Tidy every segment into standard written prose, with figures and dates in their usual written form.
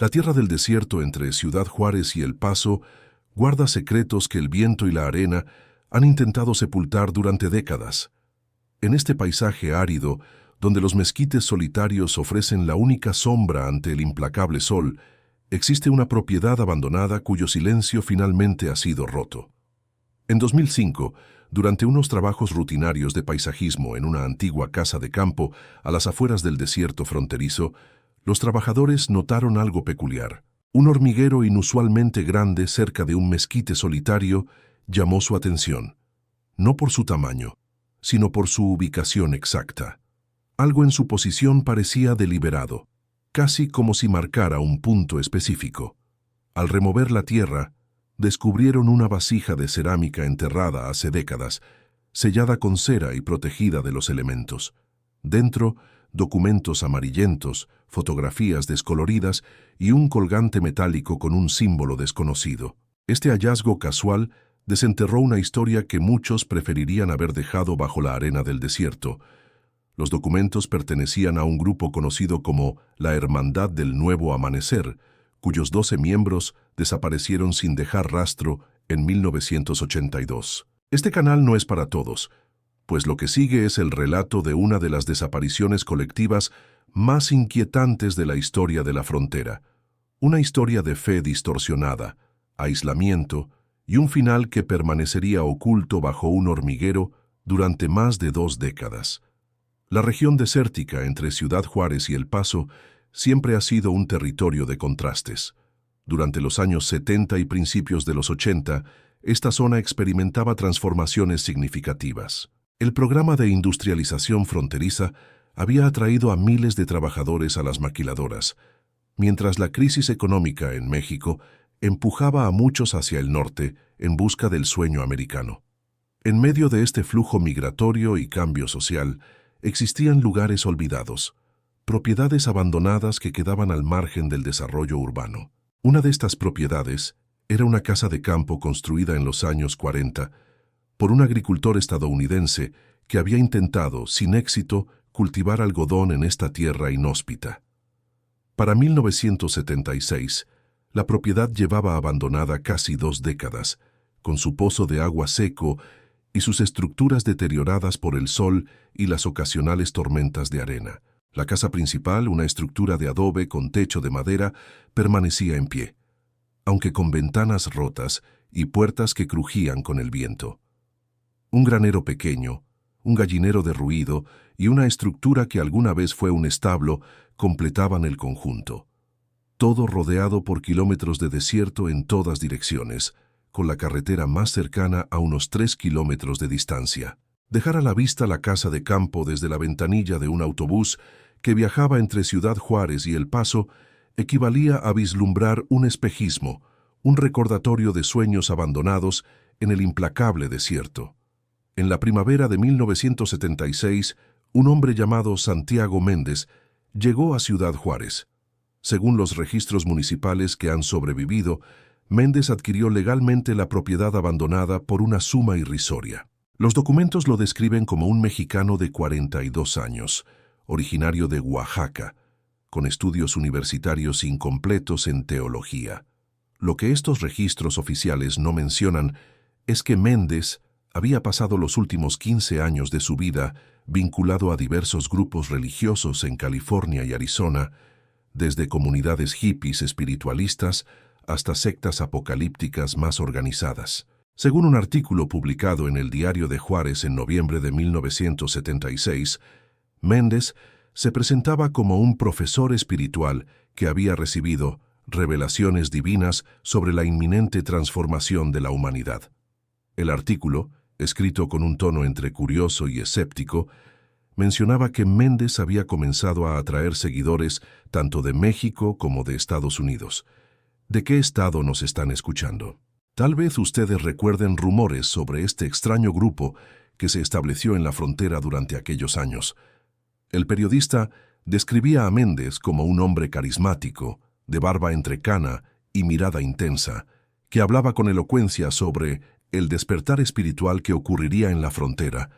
La tierra del desierto entre Ciudad Juárez y El Paso guarda secretos que el viento y la arena han intentado sepultar durante décadas. En este paisaje árido, donde los mezquites solitarios ofrecen la única sombra ante el implacable sol, existe una propiedad abandonada cuyo silencio finalmente ha sido roto. En 2005, durante unos trabajos rutinarios de paisajismo en una antigua casa de campo a las afueras del desierto fronterizo, los trabajadores notaron algo peculiar. Un hormiguero inusualmente grande cerca de un mezquite solitario llamó su atención, no por su tamaño, sino por su ubicación exacta. Algo en su posición parecía deliberado, casi como si marcara un punto específico. Al remover la tierra, descubrieron una vasija de cerámica enterrada hace décadas, sellada con cera y protegida de los elementos. Dentro, documentos amarillentos, fotografías descoloridas y un colgante metálico con un símbolo desconocido. Este hallazgo casual desenterró una historia que muchos preferirían haber dejado bajo la arena del desierto. Los documentos pertenecían a un grupo conocido como la Hermandad del Nuevo Amanecer, cuyos 12 miembros desaparecieron sin dejar rastro en 1982. Este canal no es para todos, pues lo que sigue es el relato de una de las desapariciones colectivas más inquietantes de la historia de la frontera. Una historia de fe distorsionada, aislamiento y un final que permanecería oculto bajo un hormiguero durante más de 2 décadas. La región desértica entre Ciudad Juárez y El Paso siempre ha sido un territorio de contrastes. Durante los años 70 y principios de los 80, esta zona experimentaba transformaciones significativas. El programa de industrialización fronteriza había atraído a miles de trabajadores a las maquiladoras, mientras la crisis económica en México empujaba a muchos hacia el norte en busca del sueño americano. En medio de este flujo migratorio y cambio social, existían lugares olvidados, propiedades abandonadas que quedaban al margen del desarrollo urbano. Una de estas propiedades era una casa de campo construida en los años 40 por un agricultor estadounidense que había intentado, sin éxito, cultivar algodón en esta tierra inhóspita. Para 1976, la propiedad llevaba abandonada casi 2 décadas, con su pozo de agua seco y sus estructuras deterioradas por el sol y las ocasionales tormentas de arena. La casa principal, una estructura de adobe con techo de madera, permanecía en pie, aunque con ventanas rotas y puertas que crujían con el viento. Un granero pequeño, un gallinero derruido y una estructura que alguna vez fue un establo completaban el conjunto. Todo rodeado por kilómetros de desierto en todas direcciones, con la carretera más cercana a unos 3 kilómetros de distancia. Dejar a la vista la casa de campo desde la ventanilla de un autobús que viajaba entre Ciudad Juárez y El Paso equivalía a vislumbrar un espejismo, un recordatorio de sueños abandonados en el implacable desierto. En la primavera de 1976, un hombre llamado Santiago Méndez llegó a Ciudad Juárez. Según los registros municipales que han sobrevivido, Méndez adquirió legalmente la propiedad abandonada por una suma irrisoria. Los documentos lo describen como un mexicano de 42 años, originario de Oaxaca, con estudios universitarios incompletos en teología. Lo que estos registros oficiales no mencionan es que Méndez había pasado los últimos 15 años de su vida vinculado a diversos grupos religiosos en California y Arizona, desde comunidades hippies espiritualistas hasta sectas apocalípticas más organizadas. Según un artículo publicado en el Diario de Juárez en noviembre de 1976, Méndez se presentaba como un profesor espiritual que había recibido revelaciones divinas sobre la inminente transformación de la humanidad. El artículo, escrito con un tono entre curioso y escéptico, mencionaba que Méndez había comenzado a atraer seguidores tanto de México como de Estados Unidos. ¿De qué estado nos están escuchando? Tal vez ustedes recuerden rumores sobre este extraño grupo que se estableció en la frontera durante aquellos años. El periodista describía a Méndez como un hombre carismático, de barba entrecana y mirada intensa, que hablaba con elocuencia sobre el despertar espiritual que ocurriría en la frontera,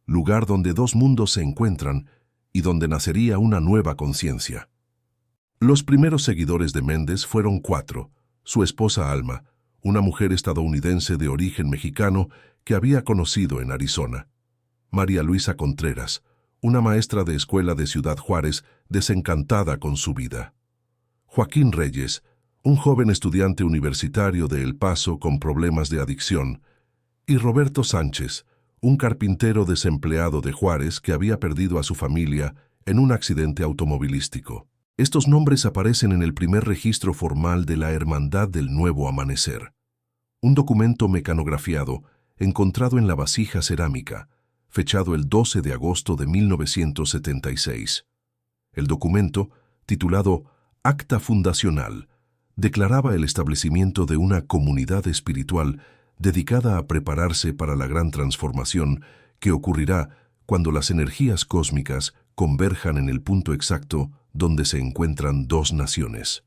lugar donde 2 mundos se encuentran y donde nacería una nueva conciencia. Los primeros seguidores de Méndez fueron 4: su esposa Alma, una mujer estadounidense de origen mexicano que había conocido en Arizona; María Luisa Contreras, una maestra de escuela de Ciudad Juárez desencantada con su vida; Joaquín Reyes, un joven estudiante universitario de El Paso con problemas de adicción; y Roberto Sánchez, un carpintero desempleado de Juárez que había perdido a su familia en un accidente automovilístico. Estos nombres aparecen en el primer registro formal de la Hermandad del Nuevo Amanecer, un documento mecanografiado encontrado en la vasija cerámica, fechado el 12 de agosto de 1976. El documento, titulado Acta Fundacional, declaraba el establecimiento de una comunidad espiritual dedicada a prepararse para la gran transformación que ocurrirá cuando las energías cósmicas converjan en el punto exacto donde se encuentran dos naciones.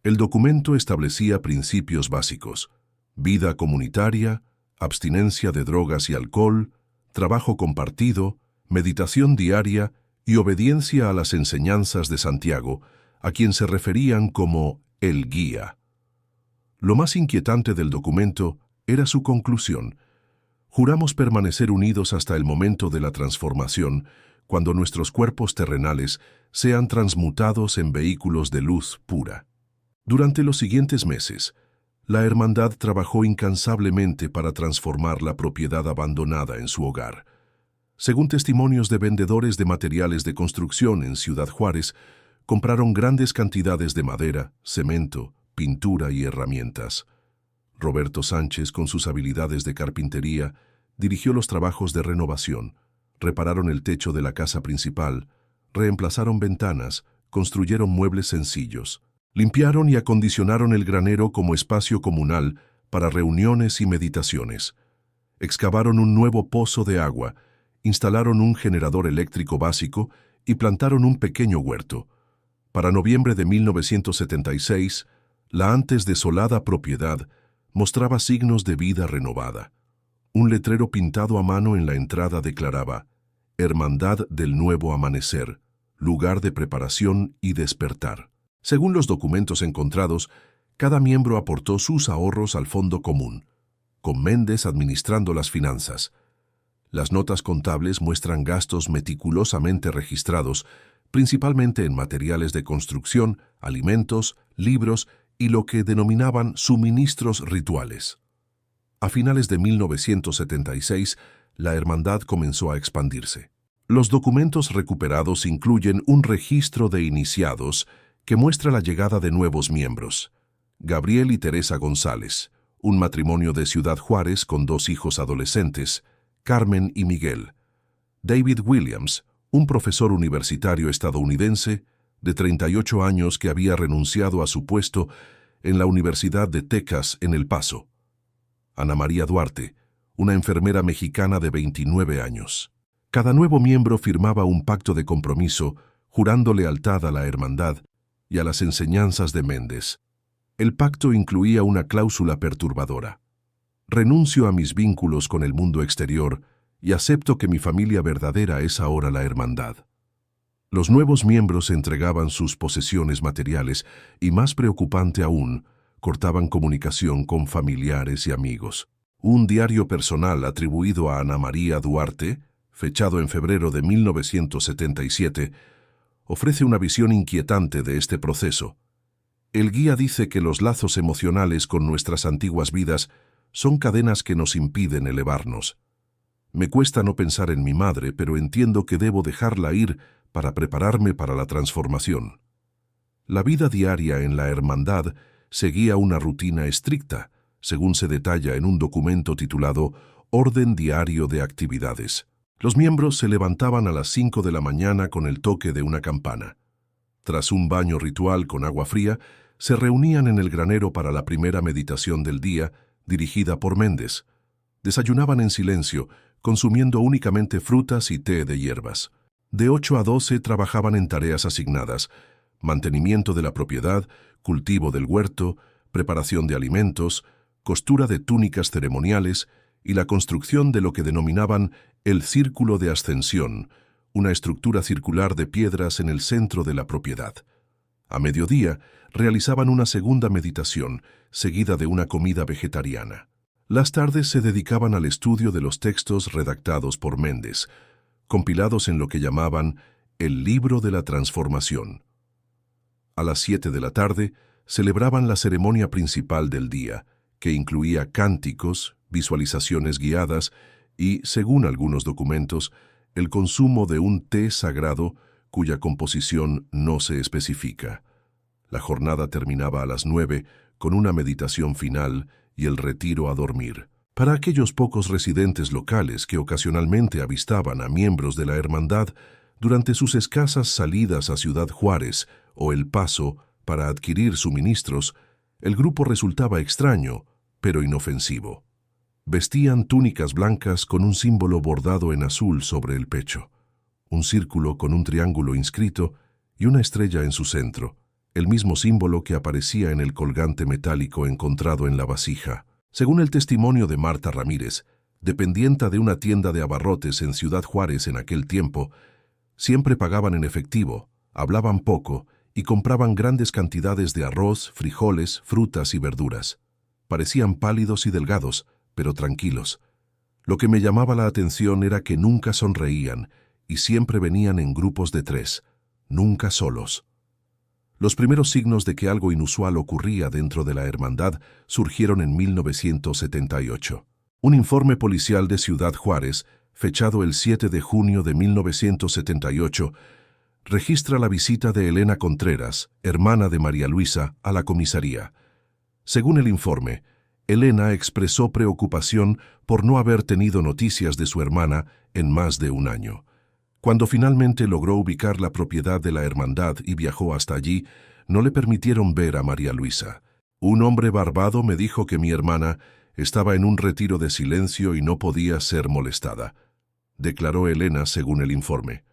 El documento establecía principios básicos: vida comunitaria, abstinencia de drogas y alcohol, trabajo compartido, meditación diaria y obediencia a las enseñanzas de Santiago, a quien se referían como el guía. Lo más inquietante del documento era su conclusión: juramos permanecer unidos hasta el momento de la transformación, cuando nuestros cuerpos terrenales sean transmutados en vehículos de luz pura. Durante los siguientes meses, la hermandad trabajó incansablemente para transformar la propiedad abandonada en su hogar. Según testimonios de vendedores de materiales de construcción en Ciudad Juárez, compraron grandes cantidades de madera, cemento, pintura y herramientas. Roberto Sánchez, con sus habilidades de carpintería, dirigió los trabajos de renovación. Repararon el techo de la casa principal, reemplazaron ventanas, construyeron muebles sencillos, limpiaron y acondicionaron el granero como espacio comunal para reuniones y meditaciones. Excavaron un nuevo pozo de agua, instalaron un generador eléctrico básico y plantaron un pequeño huerto. Para noviembre de 1976, la antes desolada propiedad mostraba signos de vida renovada. Un letrero pintado a mano en la entrada declaraba: Hermandad del Nuevo Amanecer, lugar de preparación y despertar. Según los documentos encontrados, cada miembro aportó sus ahorros al fondo común, con Méndez administrando las finanzas. Las notas contables muestran gastos meticulosamente registrados, principalmente en materiales de construcción, alimentos, libros y lo que denominaban suministros rituales. A finales de 1976, la hermandad comenzó a expandirse. Los documentos recuperados incluyen un registro de iniciados que muestra la llegada de nuevos miembros: Gabriel y Teresa González, un matrimonio de Ciudad Juárez con 2 hijos adolescentes, Carmen y Miguel; David Williams, un profesor universitario estadounidense de 38 años que había renunciado a su puesto en la Universidad de Texas en El Paso; Ana María Duarte, una enfermera mexicana de 29 años. Cada nuevo miembro firmaba un pacto de compromiso, jurando lealtad a la hermandad y a las enseñanzas de Méndez. El pacto incluía una cláusula perturbadora: renuncio a mis vínculos con el mundo exterior y acepto que mi familia verdadera es ahora la hermandad. Los nuevos miembros entregaban sus posesiones materiales y, más preocupante aún, cortaban comunicación con familiares y amigos. Un diario personal atribuido a Ana María Duarte, fechado en febrero de 1977, ofrece una visión inquietante de este proceso. El guía dice que los lazos emocionales con nuestras antiguas vidas son cadenas que nos impiden elevarnos. Me cuesta no pensar en mi madre, pero entiendo que debo dejarla ir para prepararme para la transformación. La vida diaria en la hermandad seguía una rutina estricta, según se detalla en un documento titulado Orden Diario de Actividades. Los miembros se levantaban a las 5 de la mañana con el toque de una campana. Tras un baño ritual con agua fría, se reunían en el granero para la primera meditación del día, dirigida por Méndez. Desayunaban en silencio, consumiendo únicamente frutas y té de hierbas. De 8 a 12 trabajaban en tareas asignadas: mantenimiento de la propiedad, cultivo del huerto, preparación de alimentos, costura de túnicas ceremoniales y la construcción de lo que denominaban el Círculo de Ascensión, una estructura circular de piedras en el centro de la propiedad. A mediodía, realizaban una segunda meditación, seguida de una comida vegetariana. Las tardes se dedicaban al estudio de los textos redactados por Méndez, compilados en lo que llamaban el Libro de la Transformación. A las 7 de la tarde, celebraban la ceremonia principal del día, que incluía cánticos, visualizaciones guiadas y, según algunos documentos, el consumo de un té sagrado cuya composición no se especifica. La jornada terminaba a las 9 con una meditación final y el retiro a dormir. Para aquellos pocos residentes locales que ocasionalmente avistaban a miembros de la hermandad durante sus escasas salidas a Ciudad Juárez o El Paso para adquirir suministros, el grupo resultaba extraño, pero inofensivo. Vestían túnicas blancas con un símbolo bordado en azul sobre el pecho, un círculo con un triángulo inscrito y una estrella en su centro, el mismo símbolo que aparecía en el colgante metálico encontrado en la vasija. Según el testimonio de Marta Ramírez, dependienta de una tienda de abarrotes en Ciudad Juárez en aquel tiempo, siempre pagaban en efectivo, hablaban poco y compraban grandes cantidades de arroz, frijoles, frutas y verduras. Parecían pálidos y delgados, pero tranquilos. Lo que me llamaba la atención era que nunca sonreían y siempre venían en grupos de 3, nunca solos. Los primeros signos de que algo inusual ocurría dentro de la hermandad surgieron en 1978. Un informe policial de Ciudad Juárez, fechado el 7 de junio de 1978, registra la visita de Elena Contreras, hermana de María Luisa, a la comisaría. Según el informe, Elena expresó preocupación por no haber tenido noticias de su hermana en más de un año. Cuando finalmente logró ubicar la propiedad de la hermandad y viajó hasta allí, no le permitieron ver a María Luisa. Un hombre barbado me dijo que mi hermana estaba en un retiro de silencio y no podía ser molestada, declaró Elena según el informe.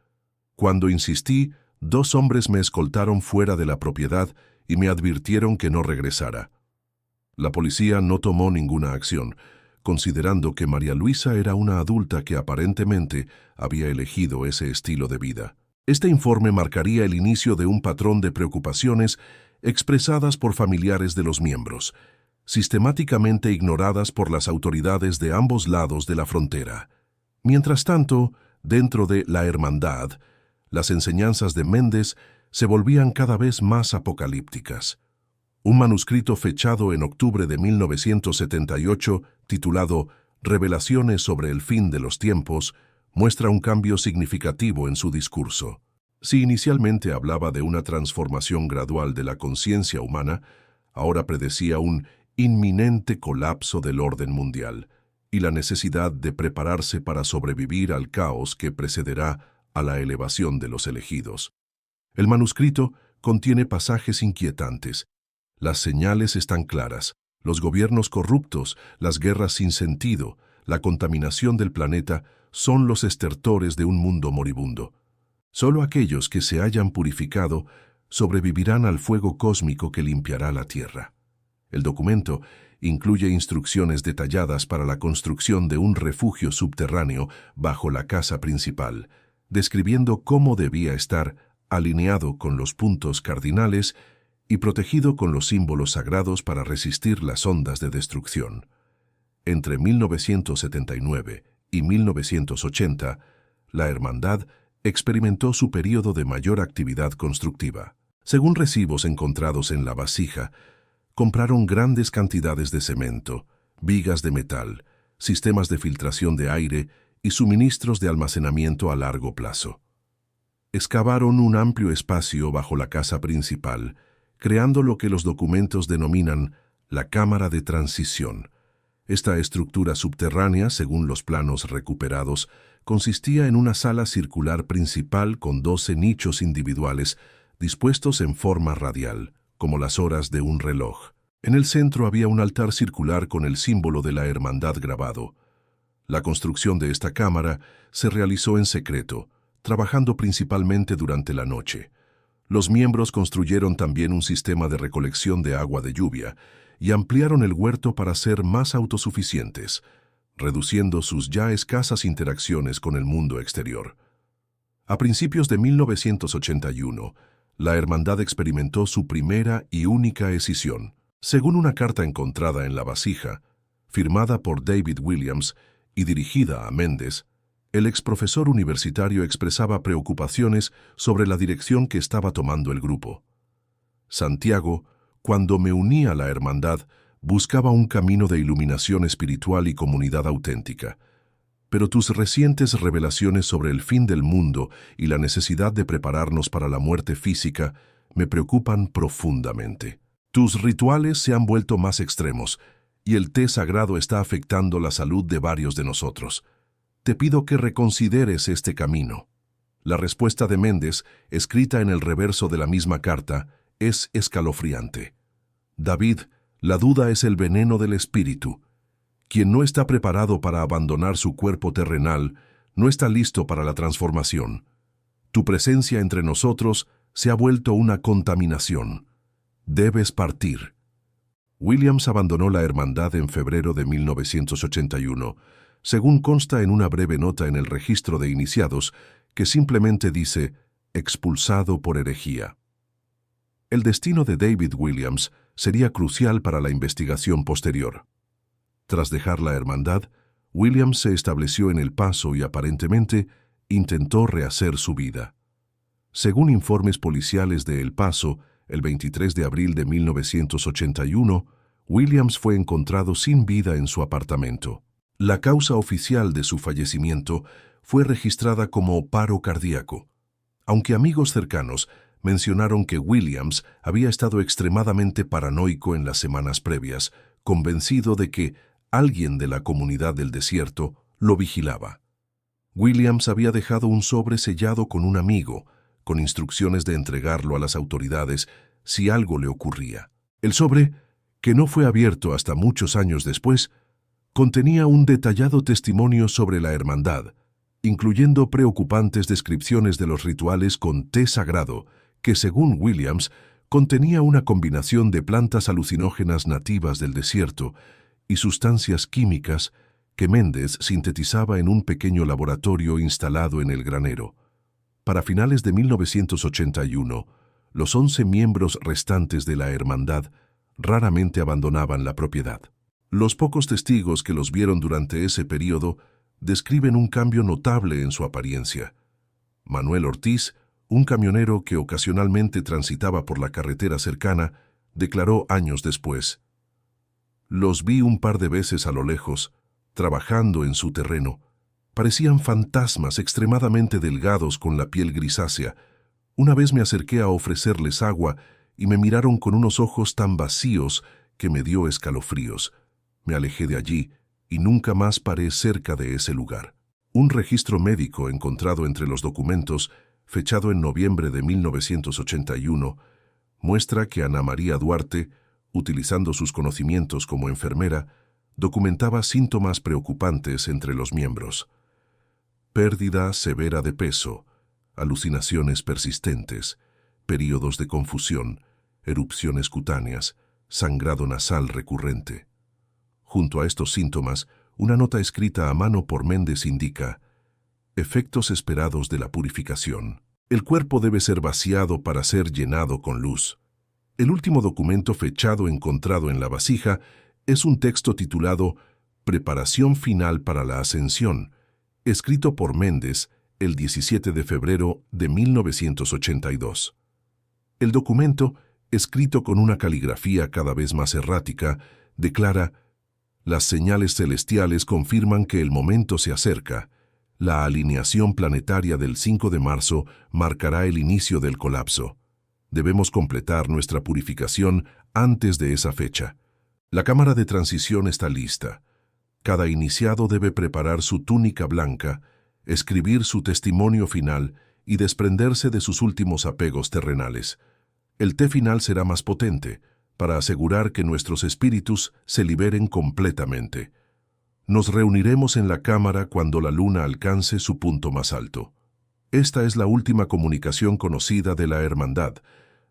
Cuando insistí, 2 hombres me escoltaron fuera de la propiedad y me advirtieron que no regresara. La policía no tomó ninguna acción, considerando que María Luisa era una adulta que aparentemente había elegido ese estilo de vida. Este informe marcaría el inicio de un patrón de preocupaciones expresadas por familiares de los miembros, sistemáticamente ignoradas por las autoridades de ambos lados de la frontera. Mientras tanto, dentro de la hermandad, las enseñanzas de Méndez se volvían cada vez más apocalípticas. Un manuscrito fechado en octubre de 1978, titulado Revelaciones sobre el fin de los tiempos, muestra un cambio significativo en su discurso. Si inicialmente hablaba de una transformación gradual de la conciencia humana, ahora predecía un inminente colapso del orden mundial y la necesidad de prepararse para sobrevivir al caos que precederá a la elevación de los elegidos. El manuscrito contiene pasajes inquietantes. Las señales están claras. Los gobiernos corruptos, las guerras sin sentido, la contaminación del planeta son los estertores de un mundo moribundo. Solo aquellos que se hayan purificado sobrevivirán al fuego cósmico que limpiará la Tierra. El documento incluye instrucciones detalladas para la construcción de un refugio subterráneo bajo la casa principal, describiendo cómo debía estar alineado con los puntos cardinales y protegido con los símbolos sagrados para resistir las ondas de destrucción. Entre 1979 y 1980, la hermandad experimentó su período de mayor actividad constructiva. Según recibos encontrados en la vasija, compraron grandes cantidades de cemento, vigas de metal, sistemas de filtración de aire y suministros de almacenamiento a largo plazo. Excavaron un amplio espacio bajo la casa principal, creando lo que los documentos denominan la cámara de transición. Esta estructura subterránea, según los planos recuperados, consistía en una sala circular principal con 12 nichos individuales dispuestos en forma radial, como las horas de un reloj. En el centro había un altar circular con el símbolo de la hermandad grabado. La construcción de esta cámara se realizó en secreto, trabajando principalmente durante la noche. Los miembros construyeron también un sistema de recolección de agua de lluvia y ampliaron el huerto para ser más autosuficientes, reduciendo sus ya escasas interacciones con el mundo exterior. A principios de 1981, la hermandad experimentó su primera y única escisión. Según una carta encontrada en la vasija, firmada por David Williams y dirigida a Mendes, el exprofesor universitario expresaba preocupaciones sobre la dirección que estaba tomando el grupo. Santiago, cuando me uní a la hermandad, buscaba un camino de iluminación espiritual y comunidad auténtica. Pero tus recientes revelaciones sobre el fin del mundo y la necesidad de prepararnos para la muerte física me preocupan profundamente. Tus rituales se han vuelto más extremos y el té sagrado está afectando la salud de varios de nosotros. Te pido que reconsideres este camino. La respuesta de Mendes, escrita en el reverso de la misma carta, es escalofriante. David, la duda es el veneno del espíritu. Quien no está preparado para abandonar su cuerpo terrenal, no está listo para la transformación. Tu presencia entre nosotros se ha vuelto una contaminación. Debes partir. Williams abandonó la hermandad en febrero de 1981, según consta en una breve nota en el registro de iniciados, que simplemente dice, expulsado por herejía. El destino de David Williams sería crucial para la investigación posterior. Tras dejar la hermandad, Williams se estableció en El Paso y aparentemente intentó rehacer su vida. Según informes policiales de El Paso, el 23 de abril de 1981, Williams fue encontrado sin vida en su apartamento. La causa oficial de su fallecimiento fue registrada como paro cardíaco, aunque amigos cercanos mencionaron que Williams había estado extremadamente paranoico en las semanas previas, convencido de que alguien de la comunidad del desierto lo vigilaba. Williams había dejado un sobre sellado con un amigo, con instrucciones de entregarlo a las autoridades si algo le ocurría. El sobre, que no fue abierto hasta muchos años después, contenía un detallado testimonio sobre la hermandad, incluyendo preocupantes descripciones de los rituales con té sagrado, que según Williams contenía una combinación de plantas alucinógenas nativas del desierto y sustancias químicas que Mendes sintetizaba en un pequeño laboratorio instalado en el granero. Para finales de 1981, los 11 miembros restantes de la hermandad raramente abandonaban la propiedad. Los pocos testigos que los vieron durante ese periodo describen un cambio notable en su apariencia. Manuel Ortiz, un camionero que ocasionalmente transitaba por la carretera cercana, declaró años después: «Los vi un par de veces a lo lejos, trabajando en su terreno. Parecían fantasmas extremadamente delgados con la piel grisácea. Una vez me acerqué a ofrecerles agua y me miraron con unos ojos tan vacíos que me dio escalofríos. Me alejé de allí y nunca más paré cerca de ese lugar». Un registro médico encontrado entre los documentos, fechado en noviembre de 1981, muestra que Ana María Duarte, utilizando sus conocimientos como enfermera, documentaba síntomas preocupantes entre los miembros: pérdida severa de peso, alucinaciones persistentes, períodos de confusión, erupciones cutáneas, sangrado nasal recurrente. Junto a estos síntomas, una nota escrita a mano por Mendes indica: efectos esperados de la purificación. El cuerpo debe ser vaciado para ser llenado con luz. El último documento fechado encontrado en la vasija es un texto titulado Preparación final para la ascensión, escrito por Mendes el 17 de febrero de 1982. El documento, escrito con una caligrafía cada vez más errática, declara: las señales celestiales confirman que el momento se acerca. La alineación planetaria del 5 de marzo marcará el inicio del colapso. Debemos completar nuestra purificación antes de esa fecha. La cámara de transición está lista. Cada iniciado debe preparar su túnica blanca, escribir su testimonio final y desprenderse de sus últimos apegos terrenales. El té final será más potente, para asegurar que nuestros espíritus se liberen completamente. Nos reuniremos en la cámara cuando la luna alcance su punto más alto. Esta es la última comunicación conocida de la hermandad.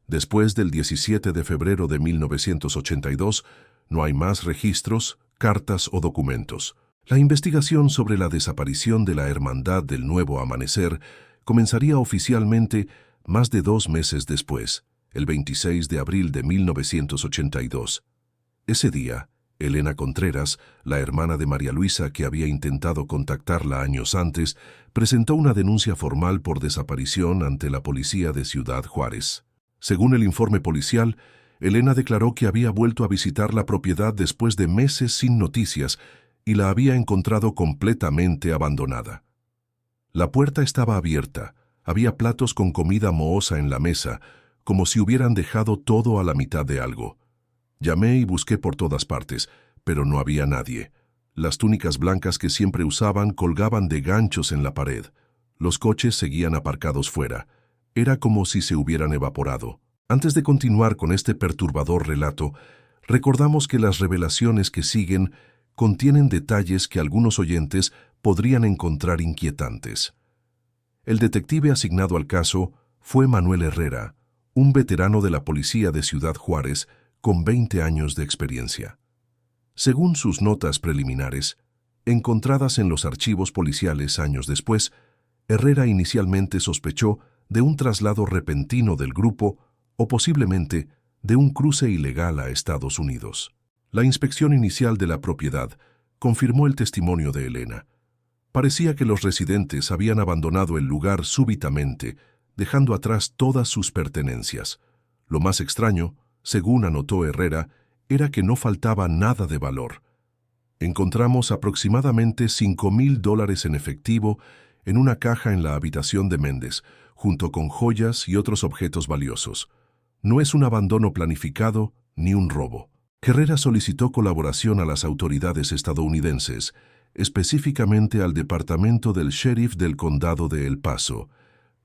Después del 17 de febrero de 1982, no hay más registros, cartas o documentos. La investigación sobre la desaparición de la Hermandad del Nuevo Amanecer comenzaría oficialmente más de 2 meses después, el 26 de abril de 1982. Ese día, Elena Contreras, la hermana de María Luisa que había intentado contactarla años antes, presentó una denuncia formal por desaparición ante la policía de Ciudad Juárez. Según el informe policial, Elena declaró que había vuelto a visitar la propiedad después de meses sin noticias y la había encontrado completamente abandonada. La puerta estaba abierta, había platos con comida mohosa en la mesa, como si hubieran dejado todo a la mitad de algo. Llamé y busqué por todas partes, pero no había nadie. Las túnicas blancas que siempre usaban colgaban de ganchos en la pared. Los coches seguían aparcados fuera. Era como si se hubieran evaporado. Antes de continuar con este perturbador relato, recordamos que las revelaciones que siguen contienen detalles que algunos oyentes podrían encontrar inquietantes. El detective asignado al caso fue Manuel Herrera, un veterano de la policía de Ciudad Juárez con 20 años de experiencia. Según sus notas preliminares, encontradas en los archivos policiales años después, Herrera inicialmente sospechó de un traslado repentino del grupo o posiblemente de un cruce ilegal a Estados Unidos. La inspección inicial de la propiedad confirmó el testimonio de Elena. Parecía que los residentes habían abandonado el lugar súbitamente, dejando atrás todas sus pertenencias. Lo más extraño, según anotó Herrera, era que no faltaba nada de valor. Encontramos aproximadamente $5,000 en efectivo en una caja en la habitación de Méndez, junto con joyas y otros objetos valiosos. No es un abandono planificado ni un robo. Herrera solicitó colaboración a las autoridades estadounidenses, específicamente al Departamento del Sheriff del Condado de El Paso,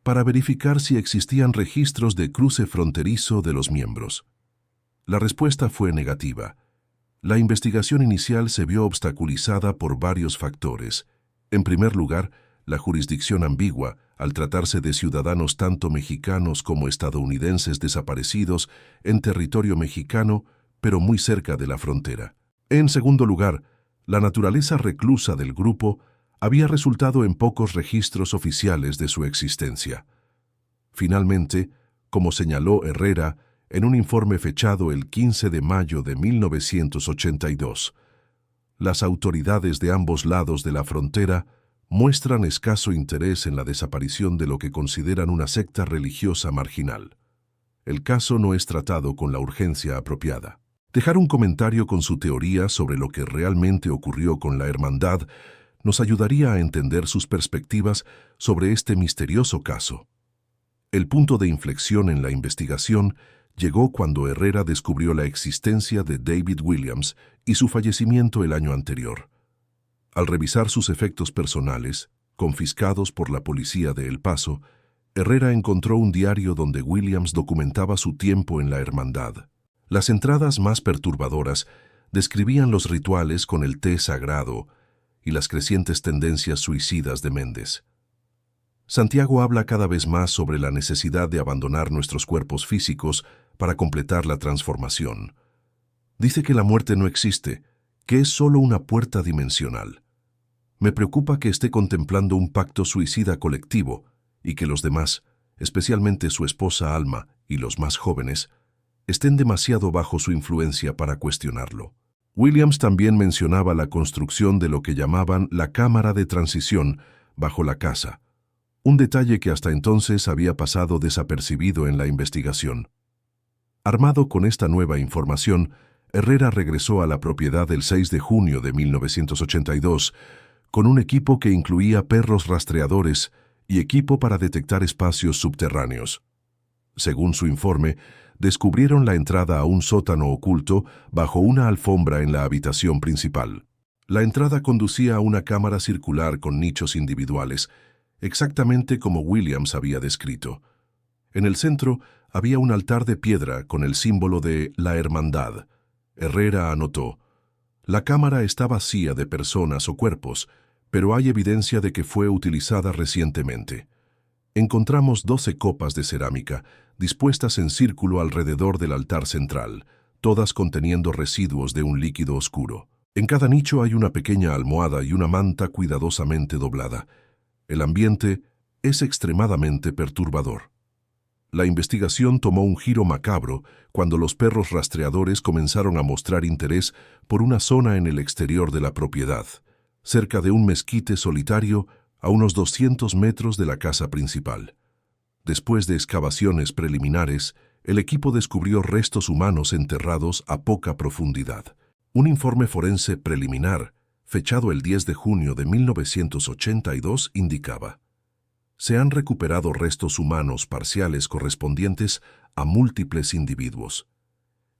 para verificar si existían registros de cruce fronterizo de los miembros. La respuesta fue negativa. La investigación inicial se vio obstaculizada por varios factores. En primer lugar, la jurisdicción ambigua, al tratarse de ciudadanos tanto mexicanos como estadounidenses desaparecidos en territorio mexicano, pero muy cerca de la frontera. En segundo lugar, la naturaleza reclusa del grupo había resultado en pocos registros oficiales de su existencia. Finalmente, como señaló Herrera, en un informe fechado el 15 de mayo de 1982, las autoridades de ambos lados de la frontera muestran escaso interés en la desaparición de lo que consideran una secta religiosa marginal. El caso no es tratado con la urgencia apropiada. Dejar un comentario con su teoría sobre lo que realmente ocurrió con la hermandad nos ayudaría a entender sus perspectivas sobre este misterioso caso. El punto de inflexión en la investigación llegó cuando Herrera descubrió la existencia de David Williams y su fallecimiento el año anterior. Al revisar sus efectos personales, confiscados por la policía de El Paso, Herrera encontró un diario donde Williams documentaba su tiempo en la hermandad. Las entradas más perturbadoras describían los rituales con el té sagrado y las crecientes tendencias suicidas de Méndez. Santiago habla cada vez más sobre la necesidad de abandonar nuestros cuerpos físicos para completar la transformación. Dice que la muerte no existe, que es solo una puerta dimensional. Me preocupa que esté contemplando un pacto suicida colectivo y que los demás, especialmente su esposa Alma y los más jóvenes, estén demasiado bajo su influencia para cuestionarlo. Williams también mencionaba la construcción de lo que llamaban la cámara de transición bajo la casa, un detalle que hasta entonces había pasado desapercibido en la investigación. Armado con esta nueva información, Herrera regresó a la propiedad el 6 de junio de 1982 con un equipo que incluía perros rastreadores y equipo para detectar espacios subterráneos. Según su informe, descubrieron la entrada a un sótano oculto bajo una alfombra en la habitación principal. La entrada conducía a una cámara circular con nichos individuales, exactamente como Williams había descrito. En el centro había un altar de piedra con el símbolo de la hermandad. Herrera anotó: la cámara está vacía de personas o cuerpos, pero hay evidencia de que fue utilizada recientemente. Encontramos 12 copas de cerámica dispuestas en círculo alrededor del altar central, todas conteniendo residuos de un líquido oscuro. En cada nicho hay una pequeña almohada y una manta cuidadosamente doblada. El ambiente es extremadamente perturbador. La investigación tomó un giro macabro cuando los perros rastreadores comenzaron a mostrar interés por una zona en el exterior de la propiedad, cerca de un mezquite solitario a unos 200 metros de la casa principal. Después de excavaciones preliminares, el equipo descubrió restos humanos enterrados a poca profundidad. Un informe forense preliminar, fechado el 10 de junio de 1982, indicaba: se han recuperado restos humanos parciales correspondientes a múltiples individuos.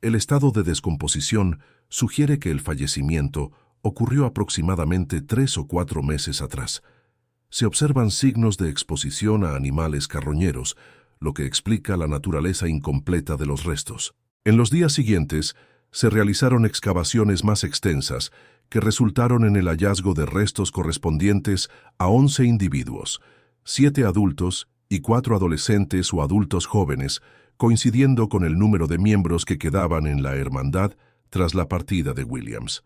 El estado de descomposición sugiere que el fallecimiento ocurrió aproximadamente 3 o 4 meses atrás. Se observan signos de exposición a animales carroñeros, lo que explica la naturaleza incompleta de los restos. En los días siguientes, se realizaron excavaciones más extensas que resultaron en el hallazgo de restos correspondientes a 11 individuos, 7 adultos y 4 adolescentes o adultos jóvenes, coincidiendo con el número de miembros que quedaban en la hermandad tras la partida de Williams.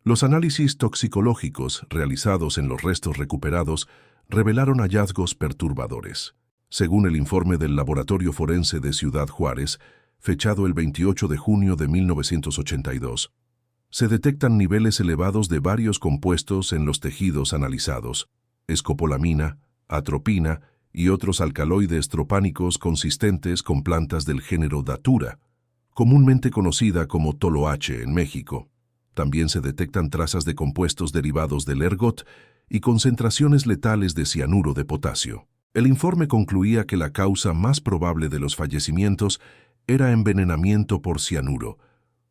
Los análisis toxicológicos realizados en los restos recuperados revelaron hallazgos perturbadores. Según el informe del Laboratorio Forense de Ciudad Juárez, fechado el 28 de junio de 1982, se detectan niveles elevados de varios compuestos en los tejidos analizados: escopolamina, atropina y otros alcaloides tropánicos consistentes con plantas del género Datura, comúnmente conocida como toloache en México. También se detectan trazas de compuestos derivados del ergot y concentraciones letales de cianuro de potasio. El informe concluía que la causa más probable de los fallecimientos era envenenamiento por cianuro,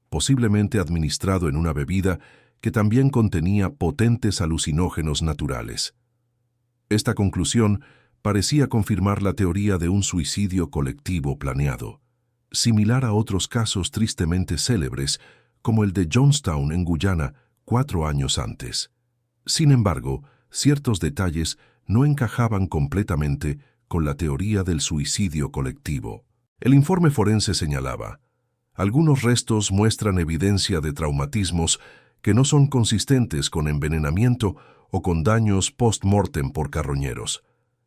posiblemente administrado en una bebida que también contenía potentes alucinógenos naturales. Esta conclusión parecía confirmar la teoría de un suicidio colectivo planeado, similar a otros casos tristemente célebres, como el de Johnstown en Guyana 4 años antes. Sin embargo, ciertos detalles no encajaban completamente con la teoría del suicidio colectivo. El informe forense señalaba: algunos restos muestran evidencia de traumatismos que no son consistentes con envenenamiento o con daños post-mortem por carroñeros.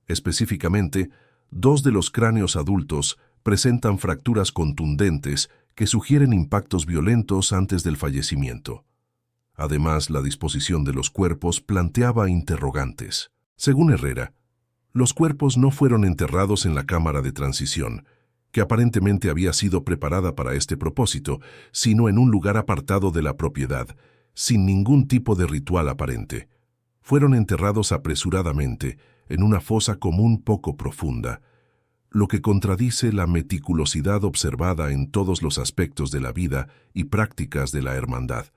Específicamente, 2 de los cráneos adultos presentan fracturas contundentes que sugieren impactos violentos antes del fallecimiento. Además, la disposición de los cuerpos planteaba interrogantes. Según Herrera, los cuerpos no fueron enterrados en la cámara de transición, que aparentemente había sido preparada para este propósito, sino en un lugar apartado de la propiedad, sin ningún tipo de ritual aparente. Fueron enterrados apresuradamente en una fosa común poco profunda, lo que contradice la meticulosidad observada en todos los aspectos de la vida y prácticas de la hermandad.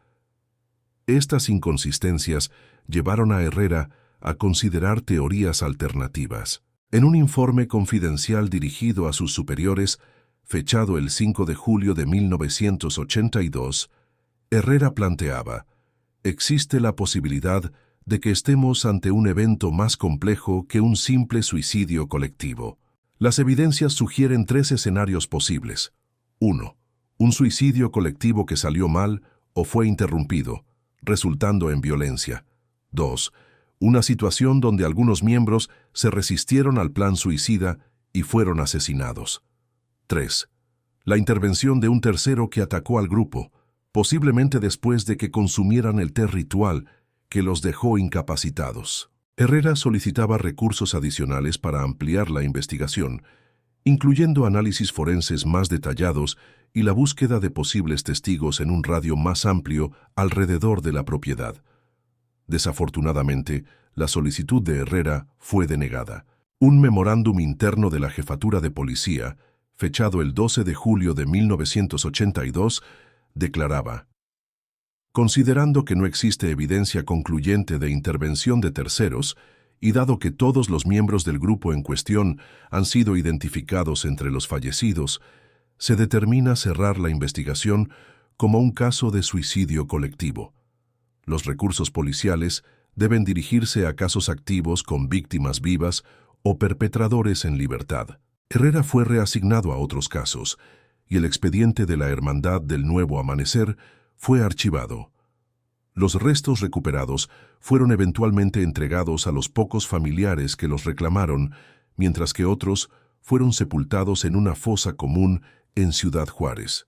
Estas inconsistencias llevaron a Herrera a considerar teorías alternativas. En un informe confidencial dirigido a sus superiores, fechado el 5 de julio de 1982, Herrera planteaba: existe la posibilidad de que estemos ante un evento más complejo que un simple suicidio colectivo. Las evidencias sugieren 3 escenarios posibles. 1. Un suicidio colectivo que salió mal o fue interrumpido, resultando en violencia. 2. Una situación donde algunos miembros se resistieron al plan suicida y fueron asesinados. 3. La intervención de un tercero que atacó al grupo, posiblemente después de que consumieran el té ritual que los dejó incapacitados. Herrera solicitaba recursos adicionales para ampliar la investigación, incluyendo análisis forenses más detallados y la búsqueda de posibles testigos en un radio más amplio alrededor de la propiedad. Desafortunadamente, la solicitud de Herrera fue denegada. Un memorándum interno de la Jefatura de Policía, fechado el 12 de julio de 1982, declaraba: considerando que no existe evidencia concluyente de intervención de terceros, y dado que todos los miembros del grupo en cuestión han sido identificados entre los fallecidos, se determina cerrar la investigación como un caso de suicidio colectivo. Los recursos policiales deben dirigirse a casos activos con víctimas vivas o perpetradores en libertad. Herrera fue reasignado a otros casos, y el expediente de la Hermandad del Nuevo Amanecer fue archivado. Los restos recuperados fueron eventualmente entregados a los pocos familiares que los reclamaron, mientras que otros fueron sepultados en una fosa común en Ciudad Juárez.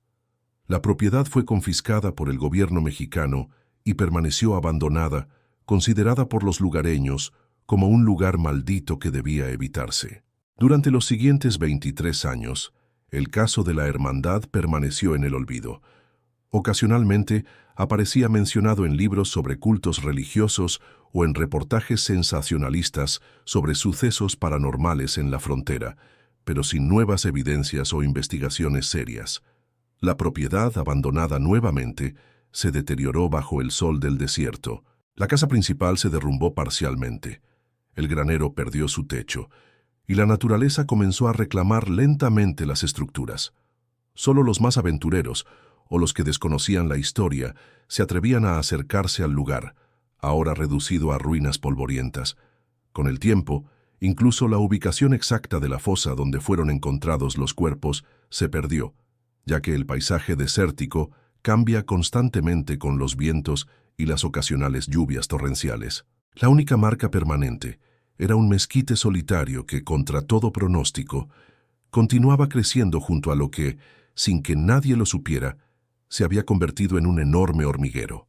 La propiedad fue confiscada por el gobierno mexicano y permaneció abandonada, considerada por los lugareños como un lugar maldito que debía evitarse. Durante los siguientes 23 años, el caso de la hermandad permaneció en el olvido. Ocasionalmente aparecía mencionado en libros sobre cultos religiosos o en reportajes sensacionalistas sobre sucesos paranormales en la frontera, pero sin nuevas evidencias o investigaciones serias. La propiedad, abandonada nuevamente, se deterioró bajo el sol del desierto. La casa principal se derrumbó parcialmente. El granero perdió su techo, y la naturaleza comenzó a reclamar lentamente las estructuras. Solo los más aventureros, o los que desconocían la historia, se atrevían a acercarse al lugar, ahora reducido a ruinas polvorientas. Con el tiempo, incluso la ubicación exacta de la fosa donde fueron encontrados los cuerpos se perdió, ya que el paisaje desértico cambia constantemente con los vientos y las ocasionales lluvias torrenciales. La única marca permanente era un mezquite solitario que, contra todo pronóstico, continuaba creciendo junto a lo que, sin que nadie lo supiera, se había convertido en un enorme hormiguero.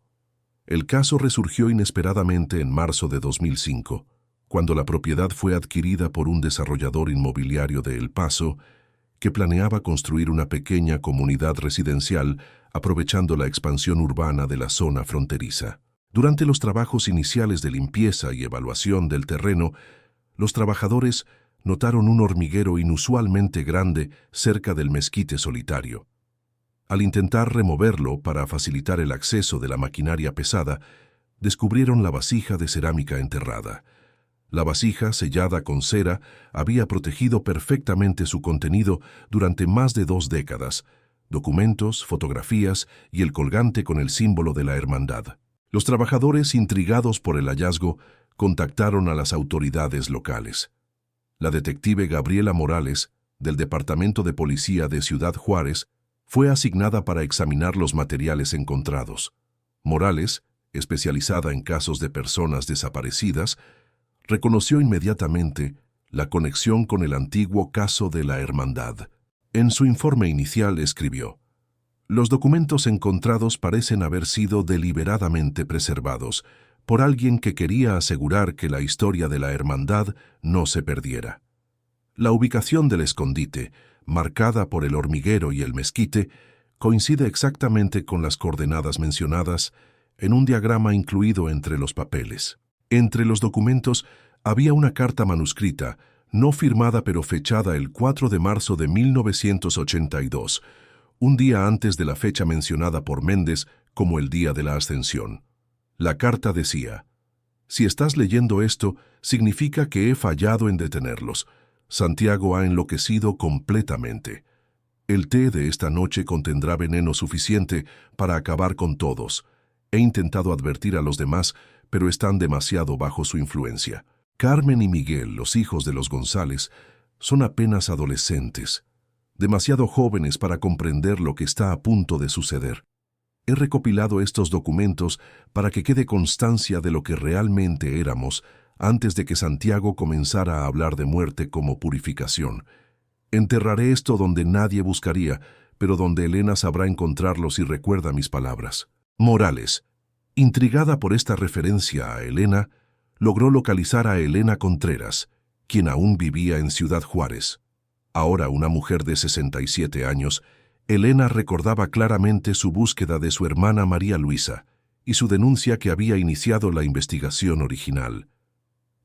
El caso resurgió inesperadamente en marzo de 2005, cuando la propiedad fue adquirida por un desarrollador inmobiliario de El Paso que planeaba construir una pequeña comunidad residencial aprovechando la expansión urbana de la zona fronteriza. Durante los trabajos iniciales de limpieza y evaluación del terreno, los trabajadores notaron un hormiguero inusualmente grande cerca del mezquite solitario. Al intentar removerlo para facilitar el acceso de la maquinaria pesada, descubrieron la vasija de cerámica enterrada. La vasija, sellada con cera, había protegido perfectamente su contenido durante más de 2 décadas, documentos, fotografías y el colgante con el símbolo de la hermandad. Los trabajadores, intrigados por el hallazgo, contactaron a las autoridades locales. La detective Gabriela Morales, del Departamento de Policía de Ciudad Juárez, fue asignada para examinar los materiales encontrados. Morales, especializada en casos de personas desaparecidas, reconoció inmediatamente la conexión con el antiguo caso de la hermandad. En su informe inicial escribió: «Los documentos encontrados parecen haber sido deliberadamente preservados por alguien que quería asegurar que la historia de la hermandad no se perdiera. La ubicación del escondite, marcada por el hormiguero y el mezquite, coincide exactamente con las coordenadas mencionadas en un diagrama incluido entre los papeles. Entre los documentos había una carta manuscrita, no firmada pero fechada el 4 de marzo de 1982, un día antes de la fecha mencionada por Méndez como el día de la ascensión. La carta decía: «Si estás leyendo esto, significa que he fallado en detenerlos. Santiago ha enloquecido completamente. El té de esta noche contendrá veneno suficiente para acabar con todos. He intentado advertir a los demás, pero están demasiado bajo su influencia. Carmen y Miguel, los hijos de los González, son apenas adolescentes, demasiado jóvenes para comprender lo que está a punto de suceder. He recopilado estos documentos para que quede constancia de lo que realmente éramos antes de que Santiago comenzara a hablar de muerte como purificación. Enterraré esto donde nadie buscaría, pero donde Elena sabrá encontrarlo si recuerda mis palabras». Morales, intrigada por esta referencia a Elena, logró localizar a Elena Contreras, quien aún vivía en Ciudad Juárez. Ahora una mujer de 67 años, Elena recordaba claramente su búsqueda de su hermana María Luisa y su denuncia que había iniciado la investigación original.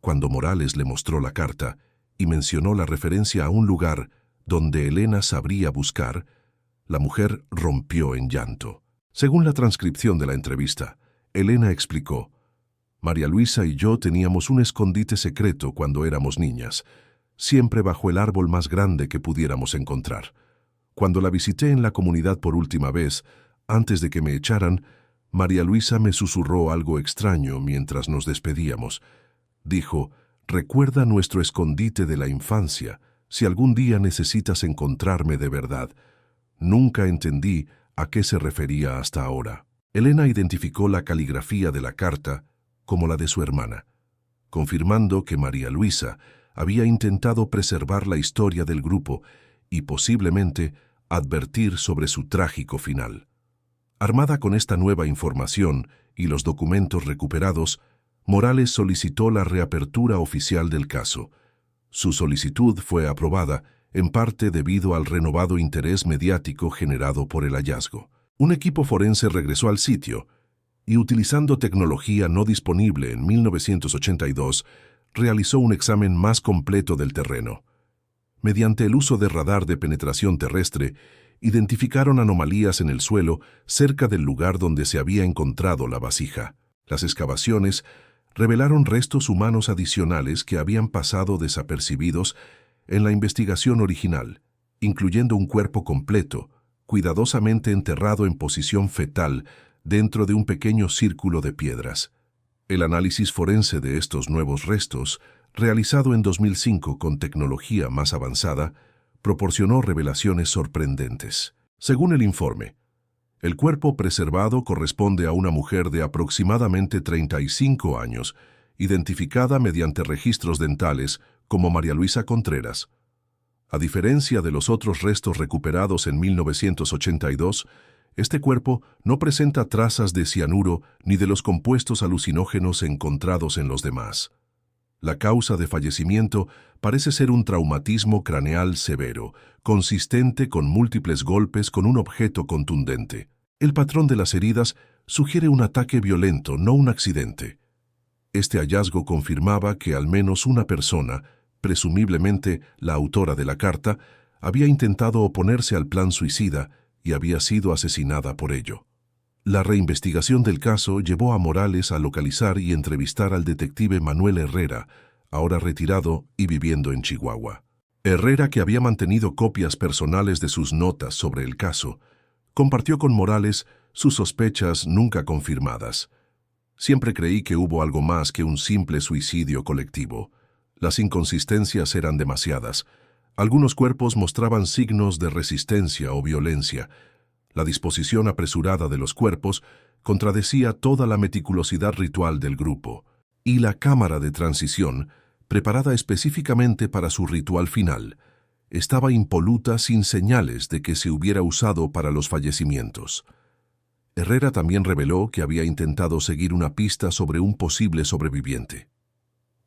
Cuando Morales le mostró la carta y mencionó la referencia a un lugar donde Elena sabría buscar, la mujer rompió en llanto. Según la transcripción de la entrevista, Elena explicó: «María Luisa y yo teníamos un escondite secreto cuando éramos niñas, siempre bajo el árbol más grande que pudiéramos encontrar. Cuando la visité en la comunidad por última vez, antes de que me echaran, María Luisa me susurró algo extraño mientras nos despedíamos. Dijo: «Recuerda nuestro escondite de la infancia, si algún día necesitas encontrarme de verdad». Nunca entendí a qué se refería hasta ahora. Elena identificó la caligrafía de la carta como la de su hermana, confirmando que María Luisa había intentado preservar la historia del grupo y posiblemente advertir sobre su trágico final. Armada con esta nueva información y los documentos recuperados, Morales solicitó la reapertura oficial del caso. Su solicitud fue aprobada, en parte debido al renovado interés mediático generado por el hallazgo. Un equipo forense regresó al sitio y, utilizando tecnología no disponible en 1982, realizó un examen más completo del terreno. Mediante el uso de radar de penetración terrestre, identificaron anomalías en el suelo cerca del lugar donde se había encontrado la vasija. Las excavaciones revelaron restos humanos adicionales que habían pasado desapercibidos en la investigación original, incluyendo un cuerpo completo, cuidadosamente enterrado en posición fetal dentro de un pequeño círculo de piedras. El análisis forense de estos nuevos restos, realizado en 2005 con tecnología más avanzada, proporcionó revelaciones sorprendentes. Según el informe, el cuerpo preservado corresponde a una mujer de aproximadamente 35 años, identificada mediante registros dentales como María Luisa Contreras. A diferencia de los otros restos recuperados en 1982, este cuerpo no presenta trazas de cianuro ni de los compuestos alucinógenos encontrados en los demás. La causa de fallecimiento parece ser un traumatismo craneal severo, consistente con múltiples golpes con un objeto contundente. El patrón de las heridas sugiere un ataque violento, no un accidente. Este hallazgo confirmaba que al menos una persona, presumiblemente la autora de la carta, había intentado oponerse al plan suicida y había sido asesinada por ello. La reinvestigación del caso llevó a Morales a localizar y entrevistar al detective Manuel Herrera, ahora retirado y viviendo en Chihuahua. Herrera, que había mantenido copias personales de sus notas sobre el caso, compartió con Morales sus sospechas nunca confirmadas. Siempre creí que hubo algo más que un simple suicidio colectivo. Las inconsistencias eran demasiadas. Algunos cuerpos mostraban signos de resistencia o violencia. La disposición apresurada de los cuerpos contradecía toda la meticulosidad ritual del grupo. Y la cámara de transición, preparada específicamente para su ritual final, estaba impoluta sin señales de que se hubiera usado para los fallecimientos. Herrera también reveló que había intentado seguir una pista sobre un posible sobreviviente.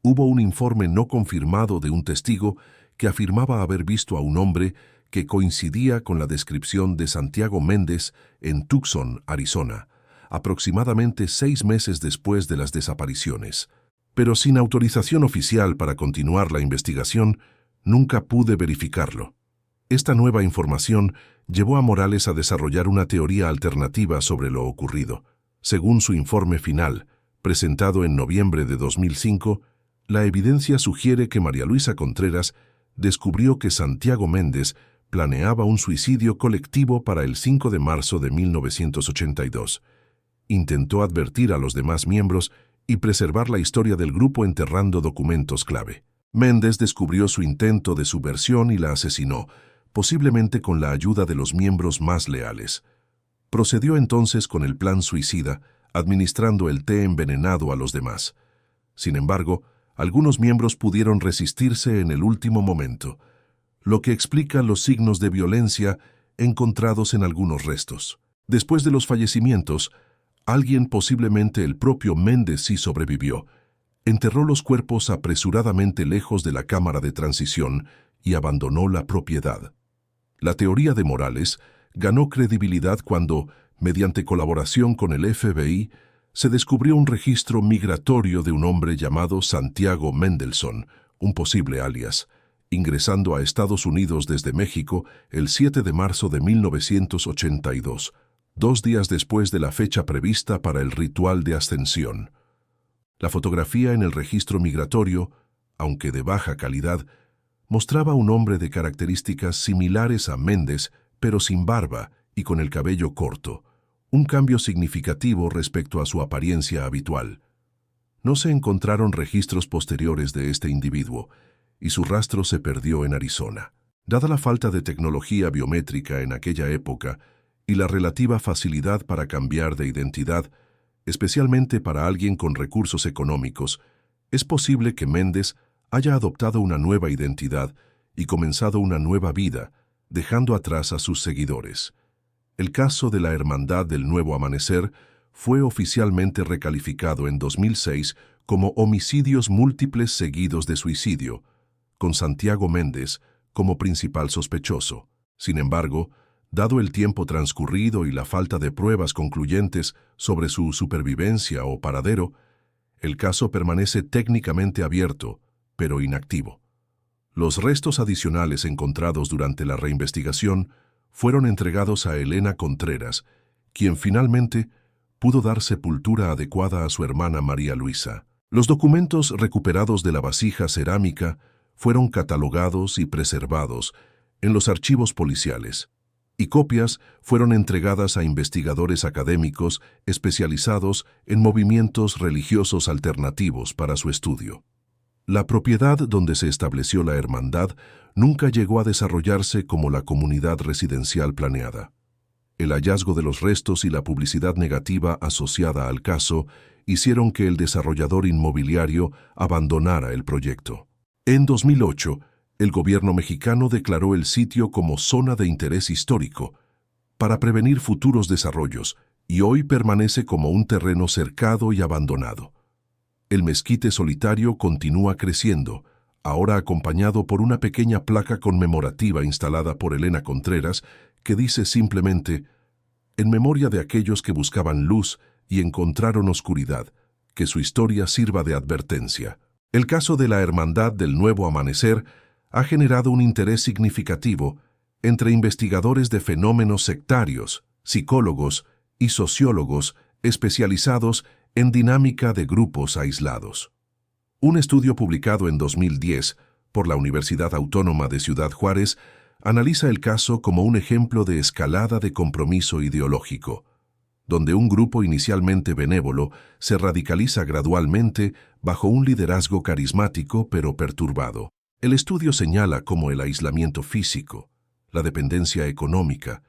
Hubo un informe no confirmado de un testigo que afirmaba haber visto a un hombre que coincidía con la descripción de Santiago Méndez en Tucson, Arizona, aproximadamente 6 meses después de las desapariciones. Pero sin autorización oficial para continuar la investigación, nunca pude verificarlo. Esta nueva información llevó a Morales a desarrollar una teoría alternativa sobre lo ocurrido. Según su informe final, presentado en noviembre de 2005, la evidencia sugiere que María Luisa Contreras descubrió que Santiago Méndez planeaba un suicidio colectivo para el 5 de marzo de 1982. Intentó advertir a los demás miembros y preservar la historia del grupo enterrando documentos clave. Méndez descubrió su intento de subversión y la asesinó, posiblemente con la ayuda de los miembros más leales. Procedió entonces con el plan suicida, administrando el té envenenado a los demás. Sin embargo, algunos miembros pudieron resistirse en el último momento, lo que explica los signos de violencia encontrados en algunos restos. Después de los fallecimientos, alguien, posiblemente el propio Méndez, sí sobrevivió. Enterró los cuerpos apresuradamente lejos de la cámara de transición y abandonó la propiedad. La teoría de Morales ganó credibilidad cuando, mediante colaboración con el FBI, se descubrió un registro migratorio de un hombre llamado Santiago Mendelson, un posible alias, ingresando a Estados Unidos desde México el 7 de marzo de 1982, 2 días después de la fecha prevista para el ritual de ascensión. La fotografía en el registro migratorio, aunque de baja calidad, mostraba un hombre de características similares a Méndez, pero sin barba y con el cabello corto, un cambio significativo respecto a su apariencia habitual. No se encontraron registros posteriores de este individuo, y su rastro se perdió en Arizona. Dada la falta de tecnología biométrica en aquella época y la relativa facilidad para cambiar de identidad, especialmente para alguien con recursos económicos, es posible que Méndez haya adoptado una nueva identidad y comenzado una nueva vida, dejando atrás a sus seguidores. El caso de la Hermandad del Nuevo Amanecer fue oficialmente recalificado en 2006 como homicidios múltiples seguidos de suicidio, con Santiago Méndez como principal sospechoso. Sin embargo, dado el tiempo transcurrido y la falta de pruebas concluyentes sobre su supervivencia o paradero, el caso permanece técnicamente abierto, pero inactivo. Los restos adicionales encontrados durante la reinvestigación fueron entregados a Elena Contreras, quien finalmente pudo dar sepultura adecuada a su hermana María Luisa. Los documentos recuperados de la vasija cerámica fueron catalogados y preservados en los archivos policiales, y copias fueron entregadas a investigadores académicos especializados en movimientos religiosos alternativos para su estudio. La propiedad donde se estableció la hermandad nunca llegó a desarrollarse como la comunidad residencial planeada. El hallazgo de los restos y la publicidad negativa asociada al caso hicieron que el desarrollador inmobiliario abandonara el proyecto. En 2008, el gobierno mexicano declaró el sitio como zona de interés histórico para prevenir futuros desarrollos y hoy permanece como un terreno cercado y abandonado. El mezquite solitario continúa creciendo, ahora acompañado por una pequeña placa conmemorativa instalada por Elena Contreras que dice simplemente: en memoria de aquellos que buscaban luz y encontraron oscuridad, que su historia sirva de advertencia. El caso de la Hermandad del Nuevo Amanecer ha generado un interés significativo entre investigadores de fenómenos sectarios, psicólogos y sociólogos especializados en dinámica de grupos aislados. Un estudio publicado en 2010 por la Universidad Autónoma de Ciudad Juárez analiza el caso como un ejemplo de escalada de compromiso ideológico, donde un grupo inicialmente benévolo se radicaliza gradualmente bajo un liderazgo carismático pero perturbado. El estudio señala cómo el aislamiento físico, la dependencia económica,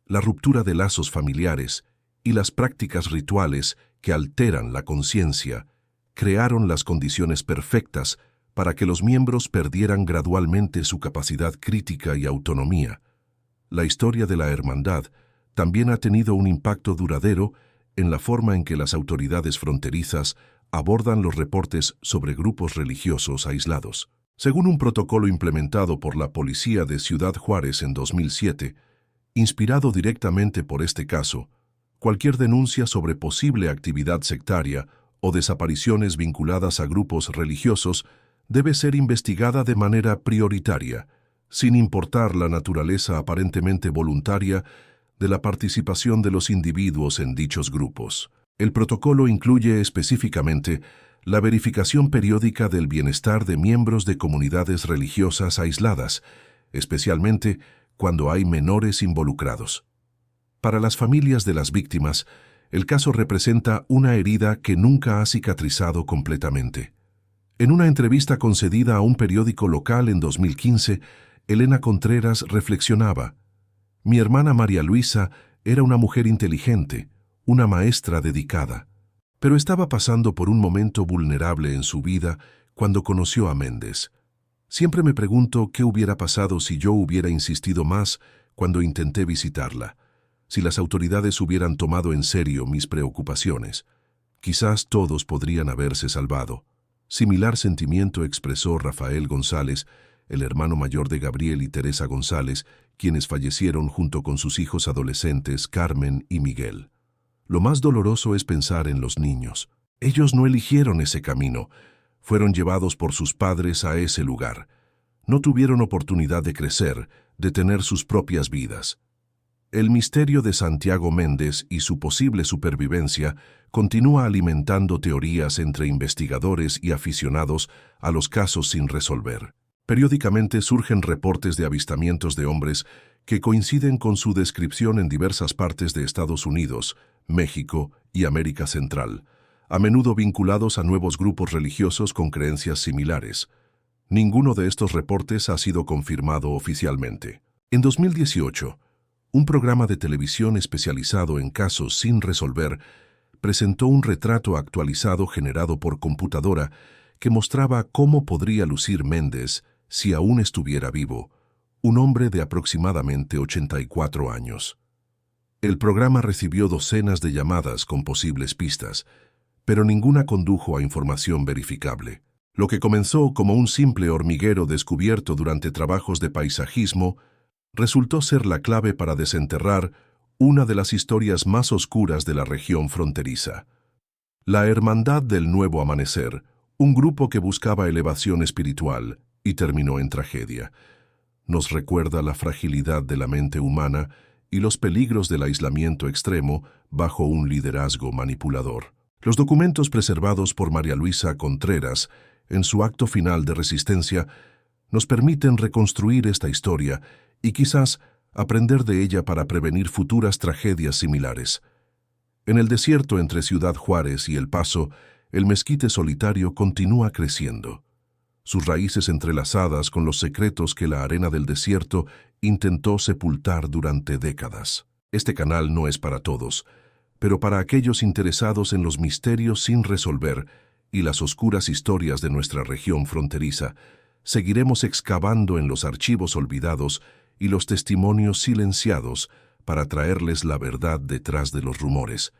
la ruptura de lazos familiares y las prácticas rituales que alteran la conciencia crearon las condiciones perfectas para que los miembros perdieran gradualmente su capacidad crítica y autonomía. La historia de la hermandad también ha tenido un impacto duradero en la forma en que las autoridades fronterizas abordan los reportes sobre grupos religiosos aislados. Según un protocolo implementado por la Policía de Ciudad Juárez en 2007, inspirado directamente por este caso, cualquier denuncia sobre posible actividad sectaria o desapariciones vinculadas a grupos religiosos debe ser investigada de manera prioritaria, sin importar la naturaleza aparentemente voluntaria de la participación de los individuos en dichos grupos. El protocolo incluye específicamente la verificación periódica del bienestar de miembros de comunidades religiosas aisladas, especialmente cuando hay menores involucrados. Para las familias de las víctimas, el caso representa una herida que nunca ha cicatrizado completamente. En una entrevista concedida a un periódico local en 2015, Elena Contreras reflexionaba: mi hermana María Luisa era una mujer inteligente, una maestra dedicada, pero estaba pasando por un momento vulnerable en su vida cuando conoció a Méndez. Siempre me pregunto qué hubiera pasado si yo hubiera insistido más cuando intenté visitarla, si las autoridades hubieran tomado en serio mis preocupaciones. Quizás todos podrían haberse salvado. Similar sentimiento expresó Rafael González, el hermano mayor de Gabriel y Teresa González, quienes fallecieron junto con sus hijos adolescentes Carmen y Miguel. Lo más doloroso es pensar en los niños. Ellos no eligieron ese camino, fueron llevados por sus padres a ese lugar. No tuvieron oportunidad de crecer, de tener sus propias vidas. El misterio de Santiago Méndez y su posible supervivencia continúa alimentando teorías entre investigadores y aficionados a los casos sin resolver. Periódicamente surgen reportes de avistamientos de hombres que coinciden con su descripción en diversas partes de Estados Unidos, México y América Central, a menudo vinculados a nuevos grupos religiosos con creencias similares. Ninguno de estos reportes ha sido confirmado oficialmente. En 2018, un programa de televisión especializado en casos sin resolver presentó un retrato actualizado generado por computadora que mostraba cómo podría lucir Méndez si aún estuviera vivo, un hombre de aproximadamente 84 años. El programa recibió docenas de llamadas con posibles pistas, pero ninguna condujo a información verificable. Lo que comenzó como un simple hormiguero descubierto durante trabajos de paisajismo resultó ser la clave para desenterrar una de las historias más oscuras de la región fronteriza. La Hermandad del Nuevo Amanecer, un grupo que buscaba elevación espiritual y terminó en tragedia, nos recuerda la fragilidad de la mente humana y los peligros del aislamiento extremo bajo un liderazgo manipulador. Los documentos preservados por María Luisa Contreras en su acto final de resistencia nos permiten reconstruir esta historia y quizás aprender de ella para prevenir futuras tragedias similares. En el desierto entre Ciudad Juárez y El Paso, el mezquite solitario continúa creciendo. Sus raíces entrelazadas con los secretos que la arena del desierto intentó sepultar durante décadas. Este canal no es para todos, pero para aquellos interesados en los misterios sin resolver y las oscuras historias de nuestra región fronteriza, seguiremos excavando en los archivos olvidados y los testimonios silenciados para traerles la verdad detrás de los rumores.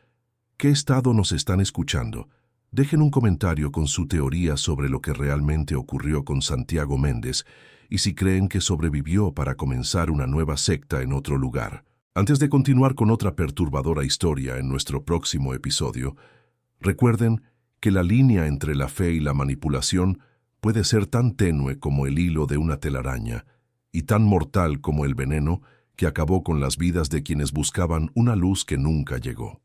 ¿Qué estado nos están escuchando? Dejen un comentario con su teoría sobre lo que realmente ocurrió con Santiago Méndez y si creen que sobrevivió para comenzar una nueva secta en otro lugar. Antes de continuar con otra perturbadora historia en nuestro próximo episodio, recuerden que la línea entre la fe y la manipulación puede ser tan tenue como el hilo de una telaraña y tan mortal como el veneno que acabó con las vidas de quienes buscaban una luz que nunca llegó.